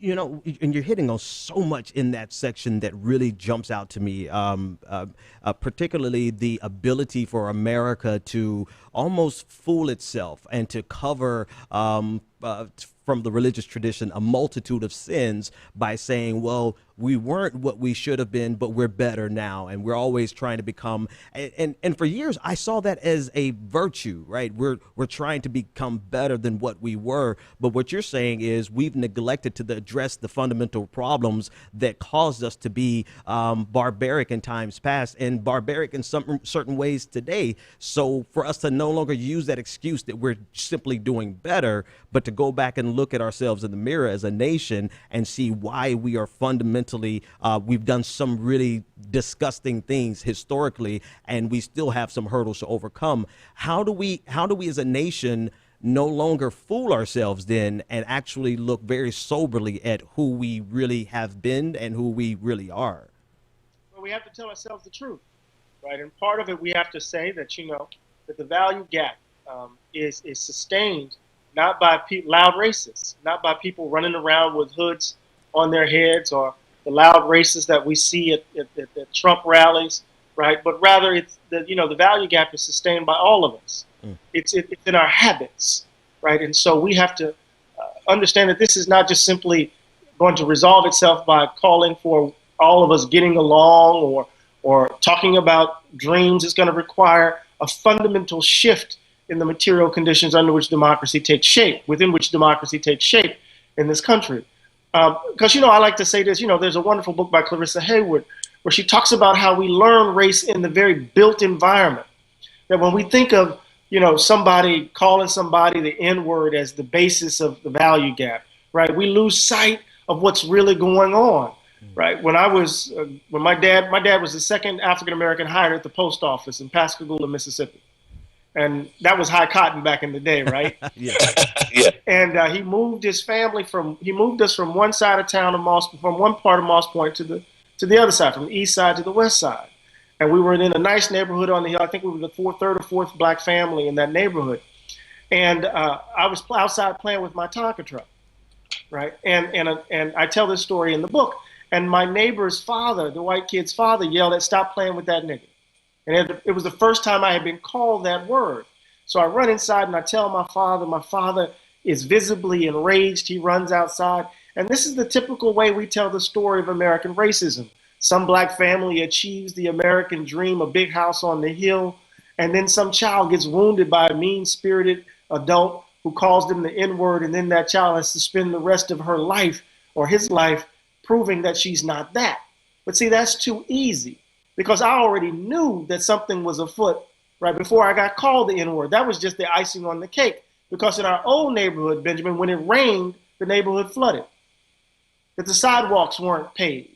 You know, and you're hitting on so much in that section that really jumps out to me, particularly the ability for America to almost fool itself and to cover from the religious tradition a multitude of sins by saying, well, we weren't what we should have been, but we're better now. And we're always trying to become, and for years, I saw that as a virtue, right? We're trying to become better than what we were. But what you're saying is we've neglected to address the fundamental problems that caused us to be barbaric in times past and barbaric in some certain ways today. So for us to no longer use that excuse that we're simply doing better, but to go back and look at ourselves in the mirror as a nation and see why we are fundamentally, we've done some really disgusting things historically, and we still have some hurdles to overcome. How do we as a nation no longer fool ourselves then and actually look very soberly at who we really have been and who we really are? Well, we have to tell ourselves the truth, right? And part of it, we have to say that, that the value gap is sustained not by loud racists, not by people running around with hoods on their heads or the loud racists that we see at Trump rallies, right? But rather, it's the value gap is sustained by all of us. It's in our habits, right? And so we have to understand that this is not just simply going to resolve itself by calling for all of us getting along or talking about dreams. It's going to require a fundamental shift in the material conditions under which democracy takes shape, within which democracy takes shape in this country. Because, I like to say this, there's a wonderful book by Clarissa Hayward where she talks about how we learn race in the very built environment. That when we think of, somebody calling somebody the N-word as the basis of the value gap, right? We lose sight of what's really going on, right? When my dad was the second African-American hired at the post office in Pascagoula, Mississippi. And that was high cotton back in the day, right? Yeah. Yeah. And he moved us from one side of town from one part of Moss Point to the other side, from the east side to the west side. And we were in a nice neighborhood on the hill. I think we were the third or fourth black family in that neighborhood. And I was outside playing with my Tonka truck, right? And I tell this story in the book. And my neighbor's father, the white kid's father, yelled at, "Stop playing with that nigga." And it was the first time I had been called that word. So I run inside and I tell my father is visibly enraged. He runs outside. And this is the typical way we tell the story of American racism. Some black family achieves the American dream, a big house on the hill, and then some child gets wounded by a mean-spirited adult who calls them the N-word, and then that child has to spend the rest of her life or his life proving that she's not that. But see, that's too easy. Because I already knew that something was afoot right before I got called the N-word. That was just the icing on the cake. Because in our old neighborhood, Benjamin, when it rained, the neighborhood flooded. That the sidewalks weren't paved.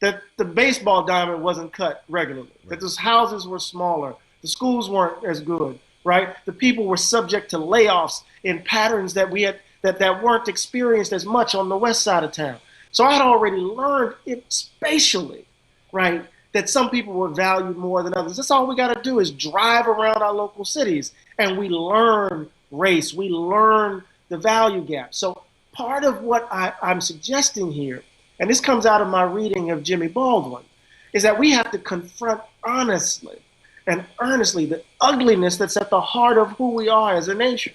That the baseball diamond wasn't cut regularly. Right. That those houses were smaller. The schools weren't as good, right? The people were subject to layoffs in patterns that that weren't experienced as much on the west side of town. So I had already learned it spatially, right? That some people were valued more than others. That's all we got to do is drive around our local cities and we learn race, we learn the value gap. So part of what I'm suggesting here, and this comes out of my reading of Jimmy Baldwin, is that we have to confront honestly and earnestly the ugliness that's at the heart of who we are as a nation.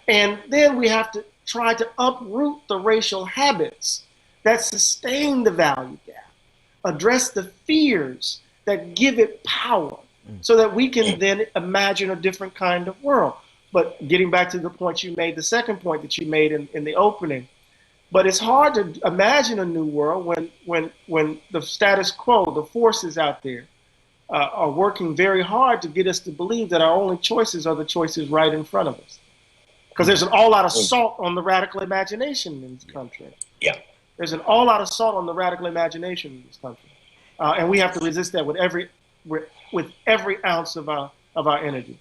And then we have to try to uproot the racial habits that sustain the value gap. Address the fears that give it power so that we can then imagine a different kind of world. But getting back to the point you made, the second point that you made in the opening, but it's hard to imagine a new world when the status quo, the forces out there are working very hard to get us to believe that our only choices are the choices right in front of us. Because there's an all-out assault on the radical imagination in this country. Yeah. There's an all-out assault on the radical imagination in this country, and we have to resist that with every ounce of our energy.